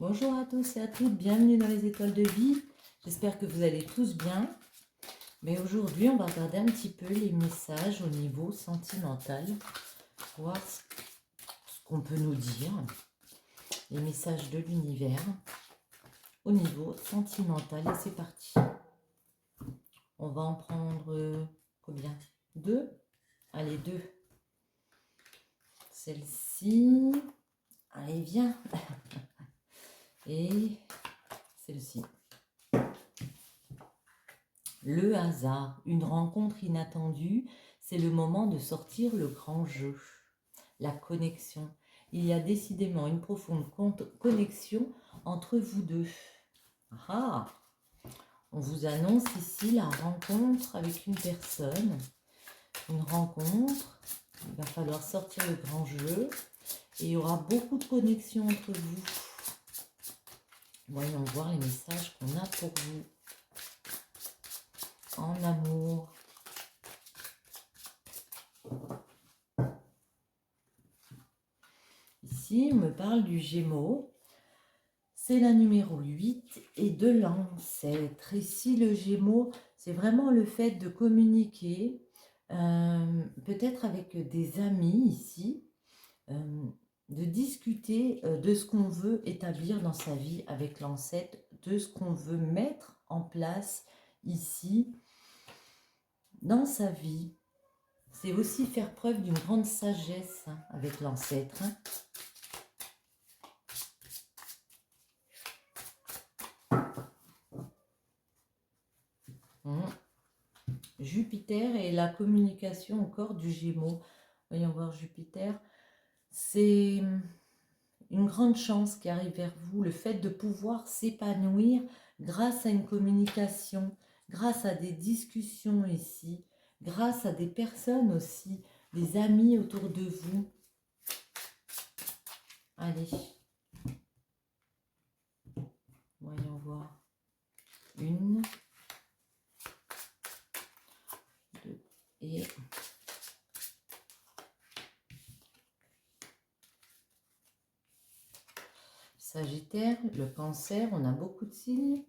Bonjour à tous et à toutes, bienvenue dans les étoiles de vie. J'espère que vous allez tous bien. Mais aujourd'hui, on va regarder un petit peu les messages au niveau sentimental, voir ce qu'on peut nous dire, les messages de l'univers au niveau sentimental. Et c'est parti. On va en prendre combien? Deux? Allez, deux. Celle-ci. Allez, viens. Et celle-ci. Le hasard, une rencontre inattendue, c'est le moment de sortir le grand jeu. La connexion. Il y a décidément une profonde connexion entre vous deux. Ah, on vous annonce ici la rencontre avec une personne. Une rencontre, il va falloir sortir le grand jeu et il y aura beaucoup de connexion entre vous. Voyons voir les messages qu'on a pour vous. En amour. Ici, on me parle du Gémeaux. C'est la numéro 8 et de l'ancêtre. Ici, le Gémeaux, c'est vraiment le fait de communiquer, peut-être avec des amis ici, de discuter de ce qu'on veut établir dans sa vie avec l'ancêtre, de ce qu'on veut mettre en place ici dans sa vie. C'est aussi faire preuve d'une grande sagesse avec l'ancêtre. Jupiter et la communication encore du Gémeaux. Voyons voir Jupiter. C'est une grande chance qui arrive vers vous, le fait de pouvoir s'épanouir grâce à une communication, grâce à des discussions ici, grâce à des personnes aussi, des amis autour de vous. Allez. Voyons voir. Une. Deux. Et... Sagittaire, le Cancer, on a beaucoup de signes.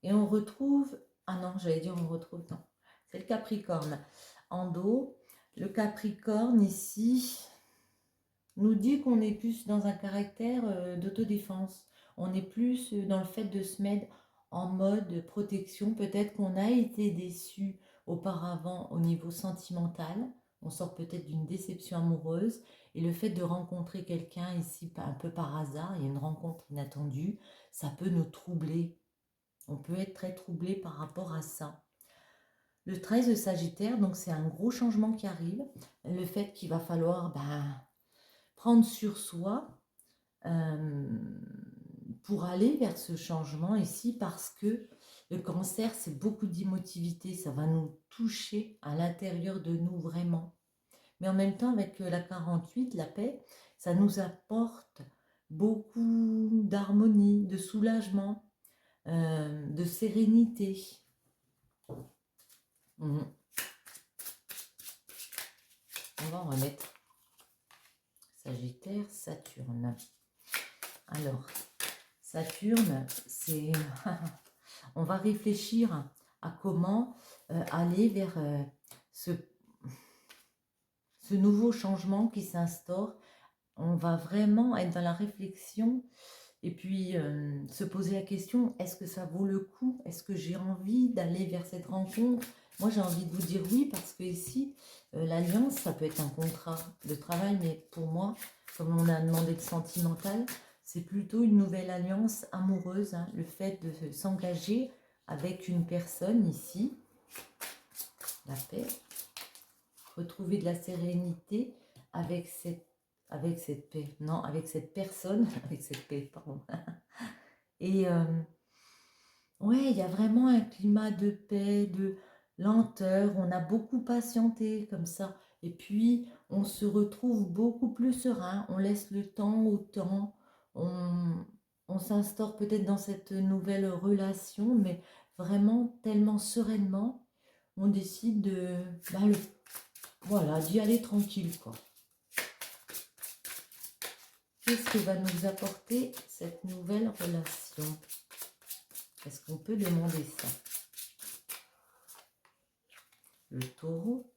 Et on retrouve... Ah non, j'allais dire on retrouve... Non, c'est le Capricorne. En dos, le Capricorne ici nous dit qu'on est plus dans un caractère d'autodéfense. On est plus dans le fait de se mettre en mode protection. Peut-être qu'on a été déçu auparavant au niveau sentimental. On sort peut-être d'une déception amoureuse. Et le fait de rencontrer quelqu'un ici, un peu par hasard, il y a une rencontre inattendue, ça peut nous troubler. On peut être très troublé par rapport à ça. Le 13 de Sagittaire, donc c'est un gros changement qui arrive. Le fait qu'il va falloir prendre sur soi pour aller vers ce changement ici, parce que le Cancer, c'est beaucoup d'émotivité. Ça va nous toucher à l'intérieur de nous vraiment. Mais en même temps, avec la 48, la paix, ça nous apporte beaucoup d'harmonie, de soulagement, de sérénité. On va en remettre Sagittaire, Saturne. Alors, Saturne, c'est... on va réfléchir à comment aller vers ce nouveau changement qui s'instaure. On va vraiment être dans la réflexion et puis se poser la question, est-ce que ça vaut le coup? Est-ce que j'ai envie d'aller vers cette rencontre? Moi, j'ai envie de vous dire oui, parce que ici, l'alliance, ça peut être un contrat de travail, mais pour moi, comme on a demandé de sentimental, c'est plutôt une nouvelle alliance amoureuse, hein, le fait de s'engager avec une personne ici, la paix, retrouver de la sérénité avec cette paix, non, avec cette personne, avec cette paix, pardon. Et ouais, il y a vraiment un climat de paix, de lenteur, on a beaucoup patienté comme ça, et puis on se retrouve beaucoup plus serein, on laisse le temps au temps, on s'instaure peut-être dans cette nouvelle relation, mais vraiment tellement sereinement, on décide de, voilà, d'y aller tranquille, quoi. Qu'est-ce que va nous apporter cette nouvelle relation? Est-ce qu'on peut demander ça? Le taureau.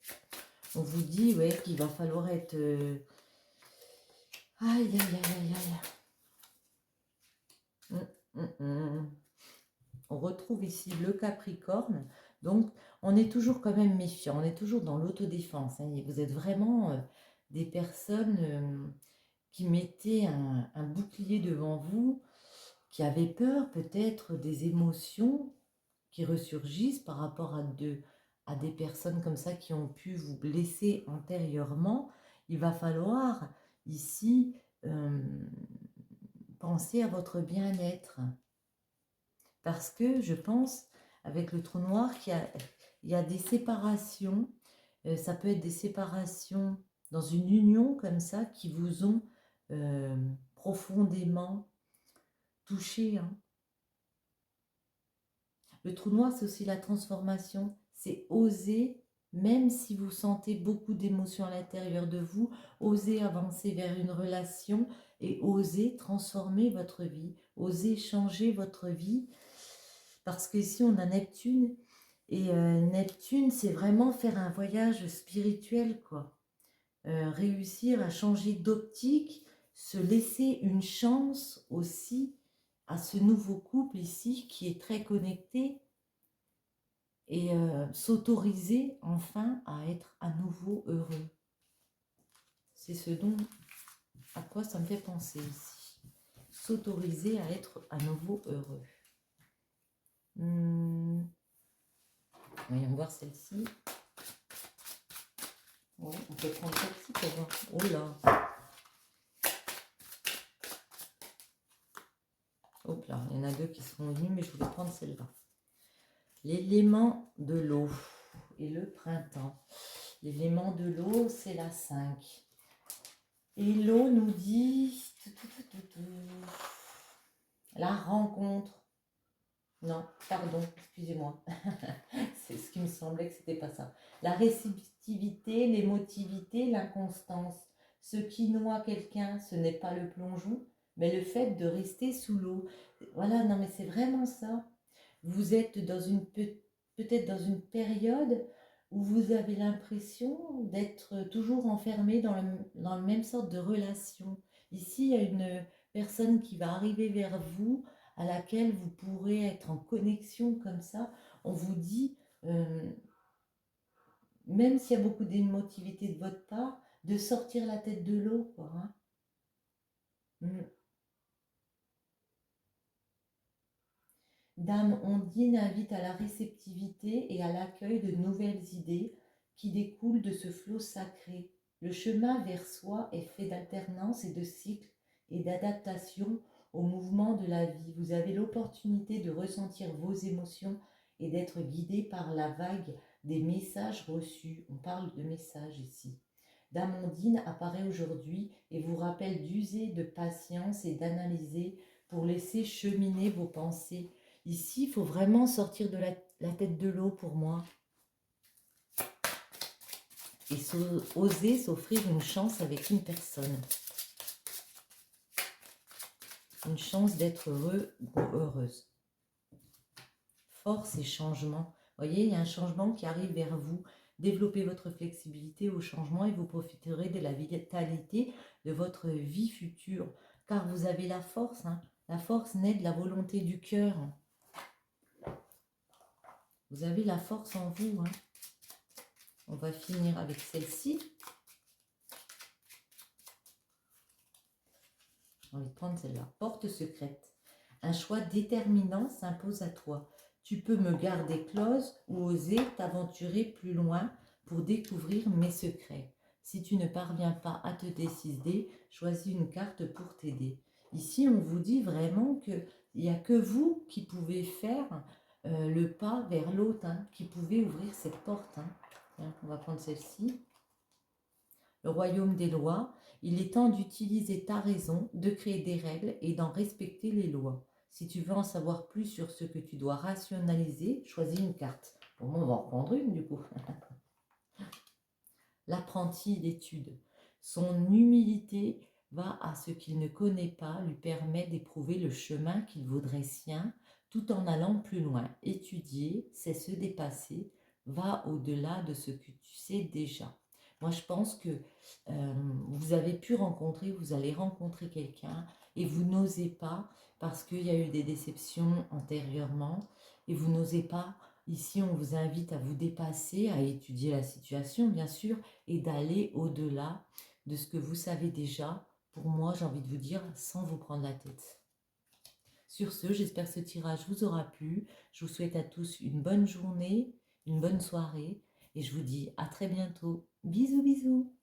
On vous dit ouais, qu'il va falloir être... Aïe, aïe, aïe, aïe, aïe. On retrouve ici le Capricorne. Donc, on est toujours quand même méfiant. On est toujours dans l'autodéfense. Hein. Vous êtes vraiment des personnes qui mettaient un bouclier devant vous, qui avaient peur peut-être des émotions qui ressurgissent par rapport à des personnes comme ça qui ont pu vous blesser antérieurement. Il va falloir ici penser à votre bien-être. Parce que je pense, avec le trou noir, il y a des séparations. Ça peut être des séparations dans une union comme ça qui vous ont profondément touché. Hein. Le trou noir, c'est aussi la transformation. C'est oser, même si vous sentez beaucoup d'émotions à l'intérieur de vous, oser avancer vers une relation et oser transformer votre vie, oser changer votre vie. Parce qu'ici, on a Neptune. Et Neptune, c'est vraiment faire un voyage spirituel, quoi. Réussir à changer d'optique, se laisser une chance aussi à ce nouveau couple ici qui est très connecté et s'autoriser enfin à être à nouveau heureux. C'est ce dont, à quoi ça me fait penser ici. S'autoriser à être à nouveau heureux. Voyons voir celle-ci. Oh, on peut prendre celle-ci pour voir. Oh là. Hop là, il y en a deux qui seront venus, mais je voulais prendre celle-là. L'élément de l'eau et le printemps. L'élément de l'eau, c'est la 5. Et l'eau nous dit la rencontre. Non, pardon, excusez-moi. C'est ce qui me semblait que c'était pas ça. La réceptivité, l'émotivité, l'inconstance. Ce qui noie quelqu'un, ce n'est pas le plongeon, mais le fait de rester sous l'eau. Voilà, non mais c'est vraiment ça. Vous êtes dans une peut-être dans une période où vous avez l'impression d'être toujours enfermé dans la même sorte de relation. Ici, il y a une personne qui va arriver vers vous, à laquelle vous pourrez être en connexion comme ça. On vous dit, même s'il y a beaucoup d'émotivité de votre part, de sortir la tête de l'eau, quoi. Hein. Dame Ondine invite à la réceptivité et à l'accueil de nouvelles idées qui découlent de ce flot sacré. Le chemin vers soi est fait d'alternance et de cycles et d'adaptation au mouvement de la vie. Vous avez l'opportunité de ressentir vos émotions et d'être guidé par la vague des messages reçus. On parle de messages ici. Dame Ondine apparaît aujourd'hui et vous rappelle d'user de patience et d'analyser pour laisser cheminer vos pensées. Ici, il faut vraiment sortir de la tête de l'eau pour moi. Et oser s'offrir une chance avec une personne. Une chance d'être heureux ou heureuse. Force et changement. Vous voyez, il y a un changement qui arrive vers vous. Développez votre flexibilité au changement et vous profiterez de la vitalité de votre vie future. Car vous avez la force. Hein. La force naît de la volonté du cœur. Vous avez la force en vous. Hein. On va finir avec celle-ci. J'ai envie de prendre celle-là. Porte secrète. Un choix déterminant s'impose à toi. Tu peux me garder close ou oser t'aventurer plus loin pour découvrir mes secrets. Si tu ne parviens pas à te décider, choisis une carte pour t'aider. Ici, on vous dit vraiment qu'il n'y a que vous qui pouvez faire le pas vers l'autre, hein, qui pouvez ouvrir cette porte. Hein. Tiens, on va prendre celle-ci. Le royaume des lois. Il est temps d'utiliser ta raison, de créer des règles et d'en respecter les lois. Si tu veux en savoir plus sur ce que tu dois rationaliser, choisis une carte. Bon, on va en prendre une du coup. L'apprenti d'étude. Son humilité va à ce qu'il ne connaît pas, lui permet d'éprouver le chemin qu'il voudrait sien, tout en allant plus loin. Étudier, c'est se dépasser, va au-delà de ce que tu sais déjà. Moi, je pense que vous avez pu rencontrer, vous allez rencontrer quelqu'un et vous n'osez pas parce qu'il y a eu des déceptions antérieurement et vous n'osez pas. Ici, on vous invite à vous dépasser, à étudier la situation, bien sûr, et d'aller au-delà de ce que vous savez déjà. Pour moi, j'ai envie de vous dire, sans vous prendre la tête. Sur ce, j'espère que ce tirage vous aura plu. Je vous souhaite à tous une bonne journée, une bonne soirée, et je vous dis à très bientôt. Bisous, bisous.